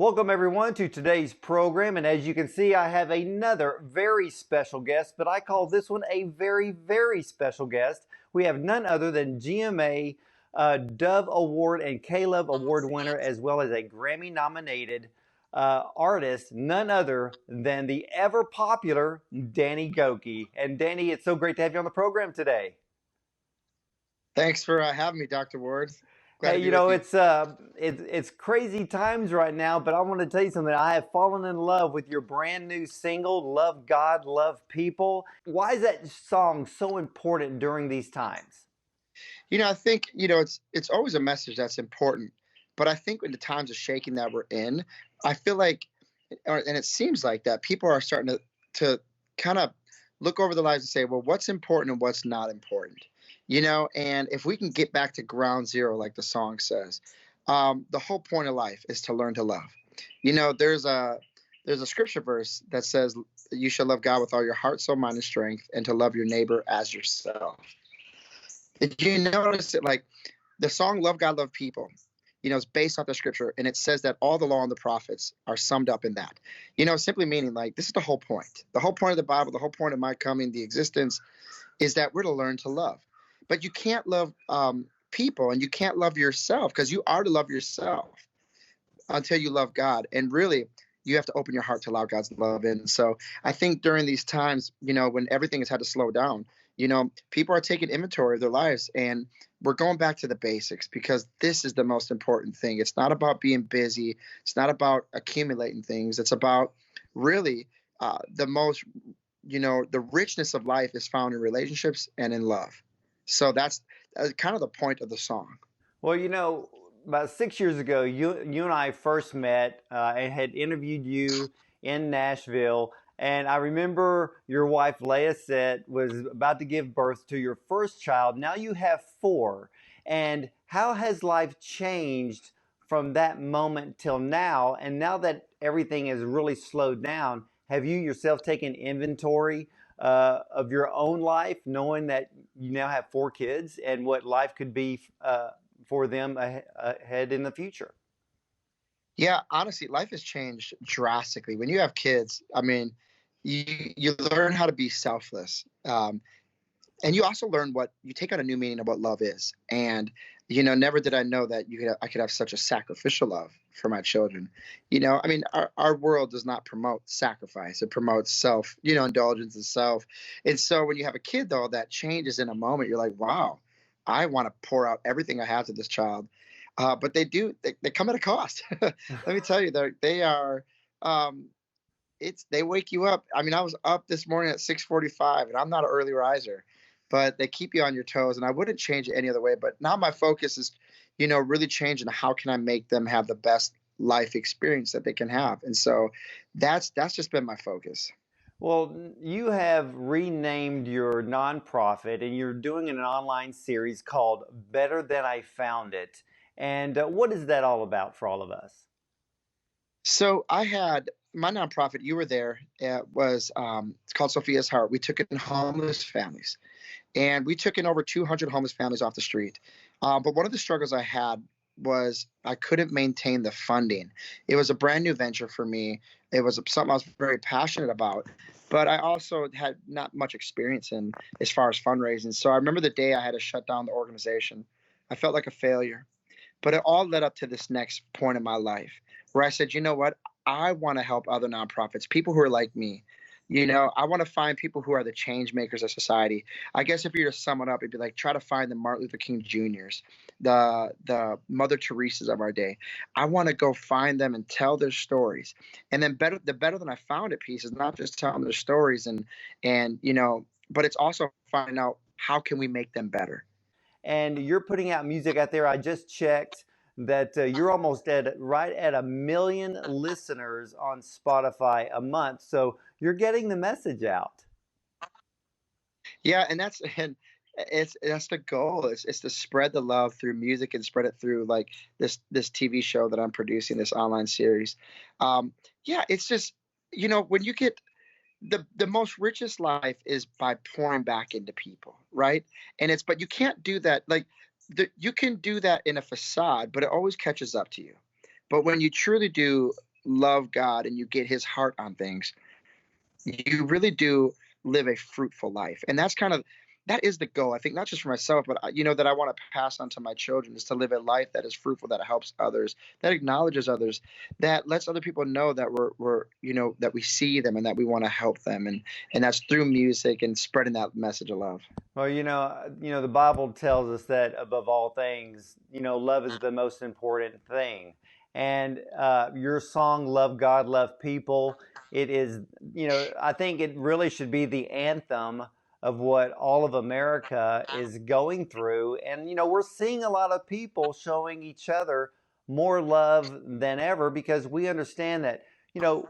Welcome everyone to today's program, and as you can see, I have another very special guest, but I call this one a very, very special guest. We have none other than GMA Dove Award and K-Love Award winner, as well as a Grammy nominated artist, none other than the ever popular Danny Gokey. And Danny, it's so great to have you on the program today. Thanks for having me, Dr. Ward. Glad Hey, to be with you. it's crazy times right now, but I want to tell you something. I have fallen in love with your brand new single, "Love God, Love People." Why is that song so important during these times? I think, it's always a message that's important, but I think in the times of shaking that we're in, I feel like, and it seems like that people are starting to kind of look over their lives and say, well, what's important and what's not important, and if we can get back to ground zero, like the song says, the whole point of life is to learn to love. There's a scripture verse that says you should love God with all your heart, soul, mind, and strength, and to love your neighbor as yourself. Did you notice it? Like the song Love God, Love People, is based off the scripture, and it says that all the law and the prophets are summed up in that. Simply meaning like this is the whole point. The whole point of the Bible, the whole point of my coming, the existence, is that we're to learn to love. But you can't love people and you can't love yourself because you are to love yourself until you love God. And really, you have to open your heart to allow God's love in. So I think during these times, when everything has had to slow down, people are taking inventory of their lives and we're going back to the basics because this is the most important thing. It's not about being busy. It's not about accumulating things. It's about really the most, the richness of life is found in relationships and in love. So that's kind of the point of the song. Well, about 6 years ago, you and I first met and had interviewed you in Nashville. And I remember your wife, Leah, said was about to give birth to your first child. Now you have four. And how has life changed from that moment till now? And now that everything has really slowed down, have you yourself taken inventory of your own life, knowing that you now have four kids and what life could be for them ahead in the future? Yeah, honestly, life has changed drastically. When you have kids, I mean, you learn how to be selfless. And you also learn what you take on a new meaning of what love is. And, never did I know that I could have such a sacrificial love for my children. I mean, our world does not promote sacrifice. It promotes self, indulgence and self. And so when you have a kid, though, that changes in a moment. You're like, wow, I want to pour out everything I have to this child. But they come at a cost. Let me tell you, they are, they wake you up. I mean, I was up this morning at 6:45 and I'm not an early riser, but they keep you on your toes and I wouldn't change it any other way. But now my focus is, really changing how can I make them have the best life experience that they can have. And so that's just been my focus. Well, you have renamed your nonprofit and you're doing an online series called Better Than I Found It. And what is that all about for all of us? So I had my nonprofit, you were there, was it's called Sophia's Heart. We took in homeless families and we took in over 200 homeless families off the street. But one of the struggles I had was I couldn't maintain the funding. It was a brand new venture for me. It was something I was very passionate about, but I also had not much experience in as far as fundraising. So I remember the day I had to shut down the organization. I felt like a failure. But it all led up to this next point in my life where I said, you know what? I want to help other nonprofits, people who are like me. I want to find people who are the change makers of society. I guess if you were to sum it up, it'd be like try to find the Martin Luther King Jr.'s, the Mother Teresa's of our day. I want to go find them and tell their stories. And then the better than I found it piece is not just telling their stories but it's also finding out how can we make them better. And you're putting out music out there. I just checked that you're almost at right at 1 million listeners on Spotify a month. So you're getting the message out. Yeah, and that's the goal. It's to spread the love through music and spread it through like this TV show that I'm producing, this online series. Yeah, it's just when you get the most richest life is by pouring back into people, right? But you can't do that like you can do that in a facade, but it always catches up to you. But when you truly do love God and you get his heart on things, you really do live a fruitful life. And that's kind of that is the goal. I think not just for myself, but that I want to pass on to my children is to live a life that is fruitful, that helps others, that acknowledges others, that lets other people know that we're that we see them and that we want to help them, and that's through music and spreading that message of love. Well, the Bible tells us that above all things, love is the most important thing. And your song, "Love God, Love People," it is, I think it really should be the anthem of what all of America is going through. And we're seeing a lot of people showing each other more love than ever because we understand that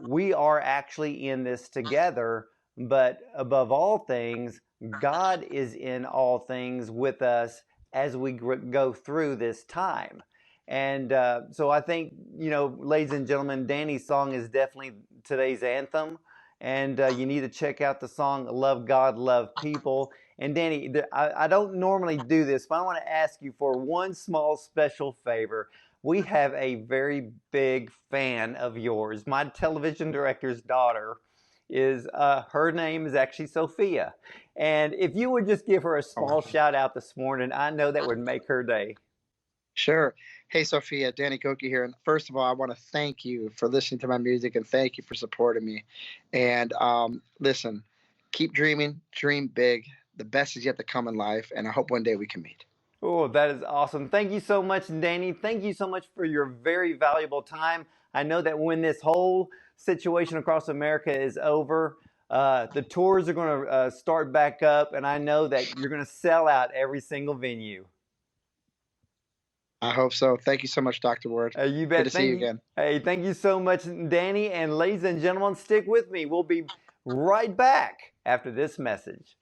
we are actually in this together. But above all things, God is in all things with us as we go through this time. And so I think, ladies and gentlemen, Danny's song is definitely today's anthem. And you need to check out the song "Love God, Love People." And Danny, I don't normally do this, but I want to ask you for one small special favor. We have a very big fan of yours. My television director's daughter is her name is actually Sophia. And if you would just give her a Oh, small shout out this morning, I know that would make her day. sure. Hey, Sophia, Danny Gokey here. And first of all, I want to thank you for listening to my music and thank you for supporting me. And listen, keep dreaming, dream big. The best is yet to come in life. And I hope one day we can meet. Oh, that is awesome. Thank you so much, Danny. Thank you so much for your very valuable time. I know that when this whole situation across America is over, the tours are going to start back up, and I know that you're going to sell out every single venue. I hope so. Thank you so much, Dr. Ward. You Good to bet. see you again. Hey, thank you so much, Danny. And ladies and gentlemen, stick with me. We'll be right back after this message.